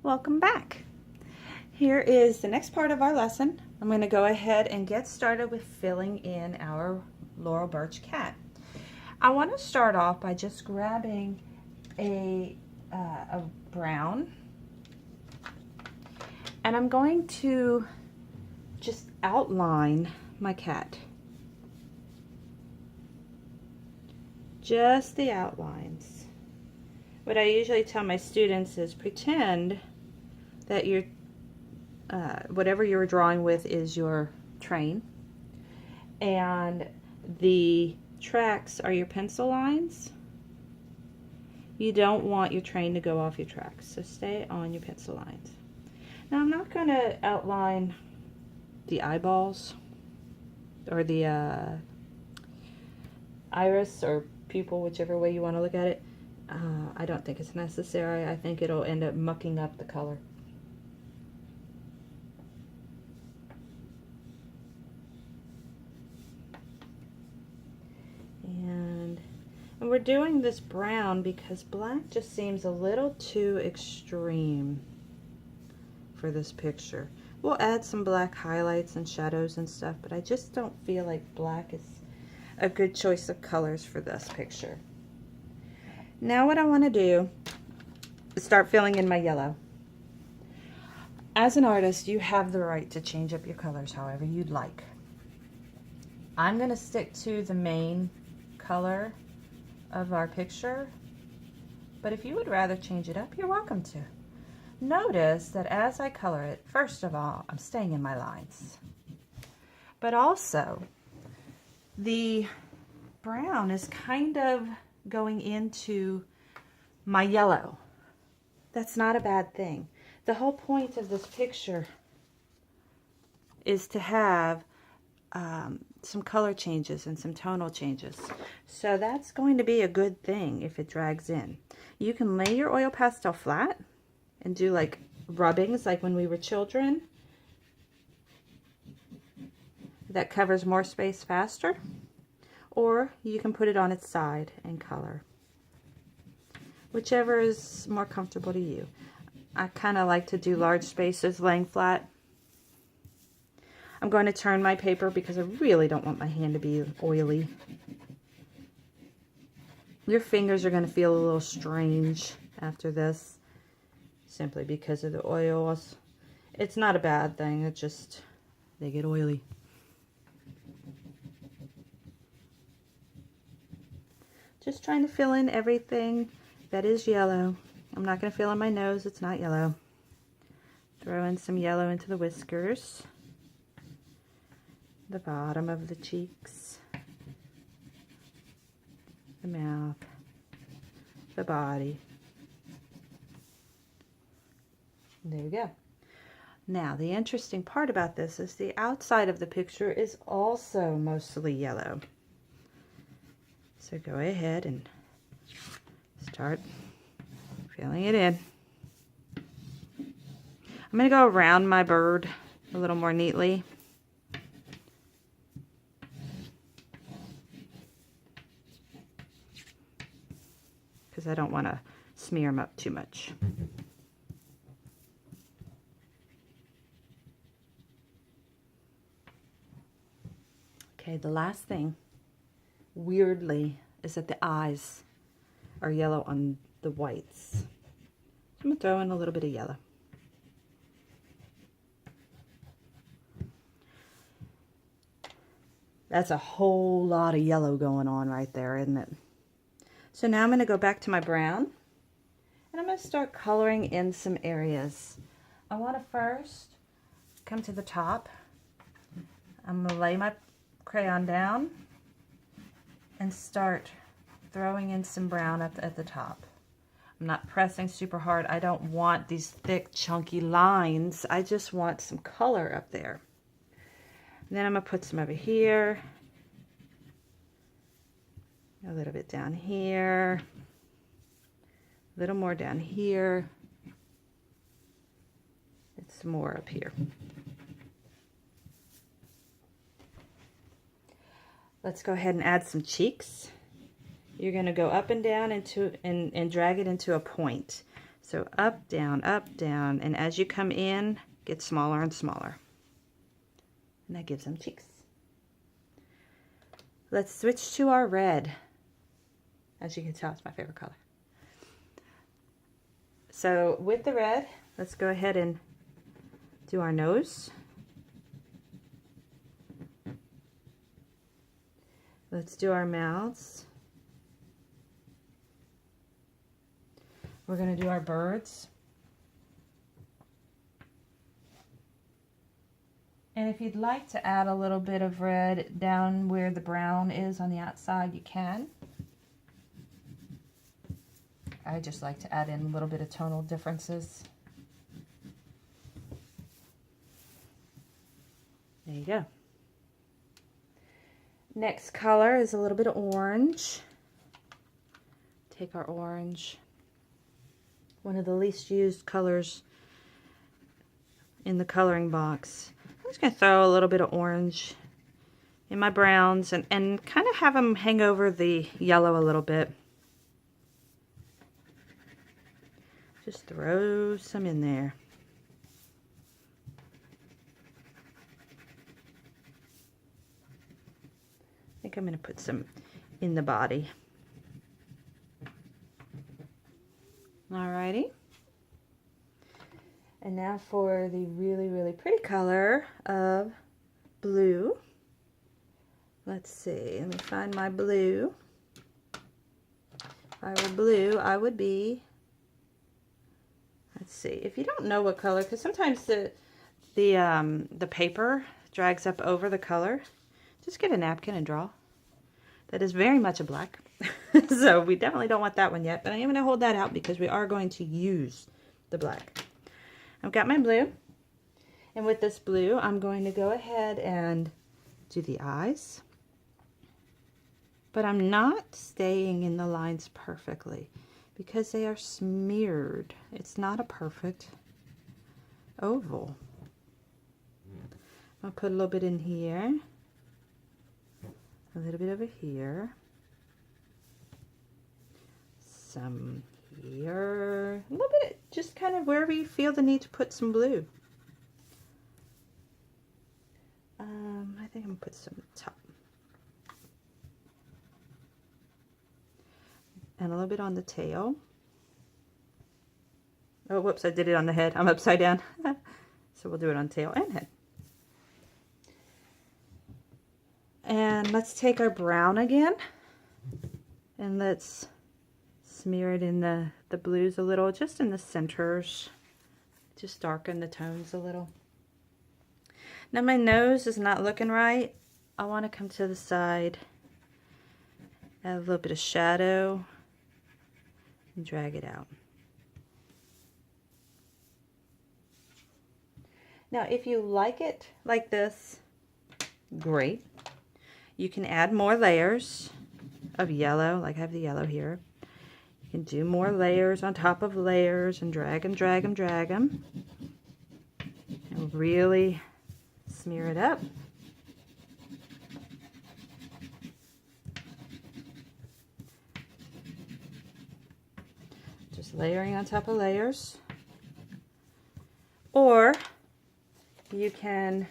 Welcome back. Here is the next part of our lesson. I'm going to go ahead and get started with filling in our Laurel Birch cat. I want to start off by just grabbing a brown, and I'm going to just outline my cat. Just the outlines. What I usually tell my students is pretend that you're whatever you're drawing with is your train, and the tracks are your pencil lines. You don't want your train to go off your tracks, so stay on your pencil lines. Now I'm not going to outline the eyeballs or the iris or pupil, whichever way you want to look at it. I don't think it's necessary. I think it'll end up mucking up the color. And we're doing this brown because black just seems a little too extreme for this picture. We'll add some black highlights and shadows and stuff, but I just don't feel like black is a good choice of colors for this picture. Now what I want to do is start filling in my yellow. As an artist, you have the right to change up your colors however you'd like. I'm going to stick to the main color of our picture, but if you would rather change it up, you're welcome to. Notice that as I color it, first of all, I'm staying in my lines, but also the brown is kind of going into my yellow. That's not a bad thing. The whole point of this picture is to have some color changes and some tonal changes. So that's going to be a good thing if it drags in. You can lay your oil pastel flat and do like rubbings like when we were children. That covers more space faster. Or you can put it on its side and color. Whichever is more comfortable to you. I kind of like to do large spaces laying flat. I'm going to turn my paper because I really don't want my hand to be oily. Your fingers are going to feel a little strange after this, simply because of the oils. It's not a bad thing, it's just they get oily. Just trying to fill in everything that is yellow. I'm not going to fill in my nose, it's not yellow. Throw in some yellow into the whiskers, the bottom of the cheeks, the mouth, the body. There you go. Now, the interesting part about this is the outside of the picture is also mostly yellow. So go ahead and start filling it in. I'm going to go around my bird a little more neatly. Because I don't want to smear them up too much. Okay, the last thing, weirdly, is that the eyes are yellow on the whites. So I'm going to throw in a little bit of yellow. That's a whole lot of yellow going on right there, isn't it? So now I'm going to go back to my brown, and I'm going to start coloring in some areas. I want to first come to the top. I'm going to lay my crayon down and start throwing in some brown up at the top. I'm not pressing super hard. I don't want these thick, chunky lines. I just want some color up there. And then I'm going to put some over here, a little bit down here, a little more down here, and some more up here. Let's go ahead and add some cheeks. You're going to go up and down and drag it into a point. So up, down, and as you come in, get smaller and smaller. And that gives them cheeks. Let's switch to our red. As you can tell, it's my favorite color. So with the red, let's go ahead and do our nose. Let's do our mouths. We're going to do our birds. And if you'd like to add a little bit of red down where the brown is on the outside, you can. I just like to add in a little bit of tonal differences. There you go. Next color is a little bit of orange. Take our orange, one of the least used colors in the coloring box. I'm just going to throw a little bit of orange in my browns and kind of have them hang over the yellow a little bit. Just throw some in there. I think I'm going to put some in the body. Alrighty. And now for the really, really pretty color of blue. Let's see, let me find my blue. If I were blue, I would be, let's see, if you don't know what color, because sometimes the paper drags up over the color, just get a napkin and draw. That is very much a black. So we definitely don't want that one yet, but I am going to hold that out because we are going to use the black. I've got my blue, and with this blue I'm going to go ahead and do the eyes, but I'm not staying in the lines perfectly because they are smeared. It's not a perfect oval. I'll put a little bit in here, a little bit over here, some here, a little bit, just kind of wherever you feel the need to put some blue. I think I'm going to put some top. And a little bit on the tail. Oh, whoops, I did it on the head. I'm upside down. So we'll do it on tail and head. And let's take our brown again. And let's smear it in the blues a little, just in the centers. Just darken the tones a little. Now my nose is not looking right. I want to come to the side, add a little bit of shadow, and drag it out. Now if you like it like this, great. You can add more layers of yellow, like I have the yellow here. You can do more layers on top of layers and drag them, drag them, drag them. And really smear it up. Just layering on top of layers. Or you can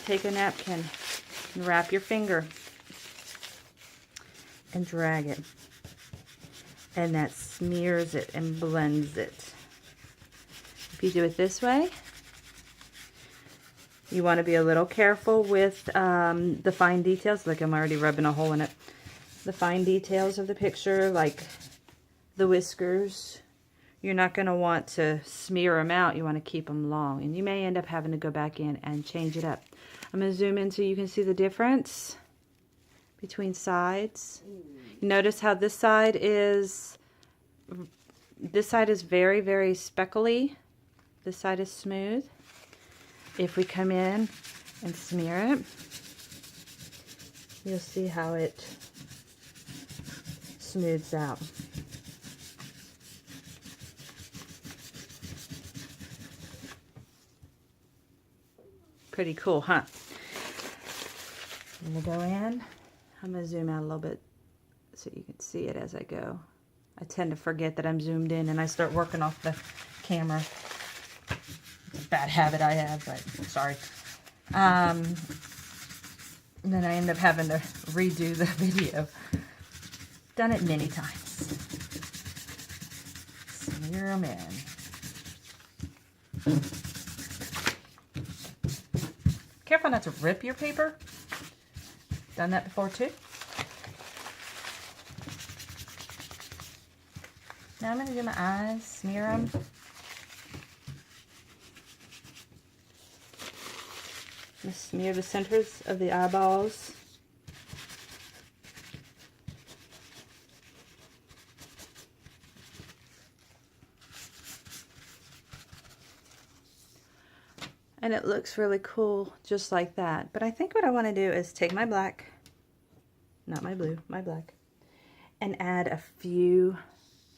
take a napkin and wrap your finger and drag it. And that smears it and blends it. If you do it this way, you want to be a little careful with the fine details. Look, I'm already rubbing a hole in it. The fine details of the picture, like the whiskers, you're not going to want to smear them out. You want to keep them long. And you may end up having to go back in and change it up. I'm going to zoom in so you can see the difference between sides. You notice how this side is very, very speckly. This side is smooth. If we come in and smear it, you'll see how it smooths out. Pretty cool, huh? I'm going to go in. I'm going to zoom out a little bit so you can see it as I go. I tend to forget that I'm zoomed in and I start working off the camera. It's a bad habit I have, but sorry. And then I end up having to redo the video. Done it many times. Smear them in. Careful not to rip your paper. Done that before too. Now I'm going to do my eyes, smear them. I'm going to smear the centers of the eyeballs. And it looks really cool just like that. But I think what I want to do is take my black, not my blue, my black, and add a few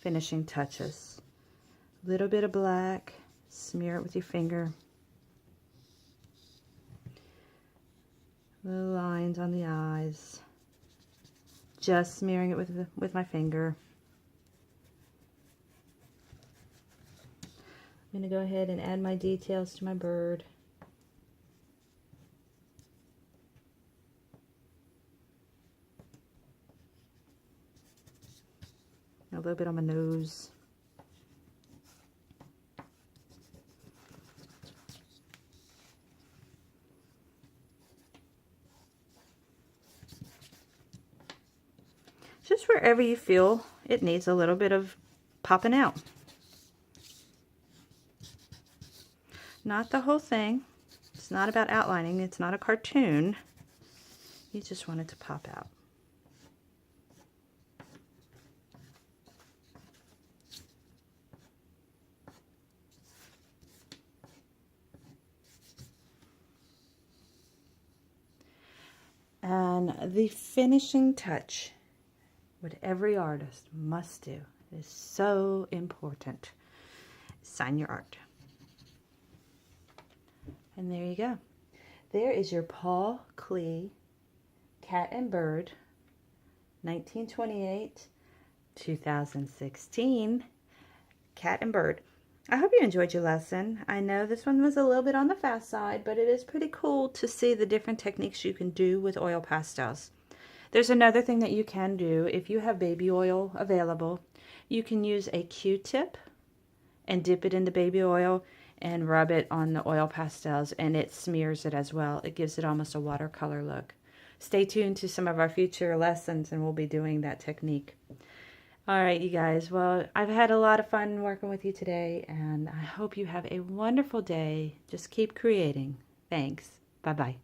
finishing touches. A little bit of black, smear it with your finger. Little lines on the eyes. Just smearing it with my finger. I'm going to go ahead and add my details to my bird. A little bit on my nose. Just wherever you feel it needs a little bit of popping out. Not the whole thing. It's not about outlining. It's not a cartoon. You just want it to pop out. And the finishing touch, what every artist must do, is so important. Sign your art. And there you go. There is your Paul Klee Cat and Bird 1928-2016 Cat and Bird. I hope you enjoyed your lesson. I know this one was a little bit on the fast side, but it is pretty cool to see the different techniques you can do with oil pastels. There's another thing that you can do. If you have baby oil available, you can use a Q-tip and dip it in the baby oil and rub it on the oil pastels, and it smears it as well. It gives it almost a watercolor look. Stay tuned to some of our future lessons and we'll be doing that technique. All right, you guys. Well, I've had a lot of fun working with you today, and I hope you have a wonderful day. Just keep creating. Thanks. Bye-bye.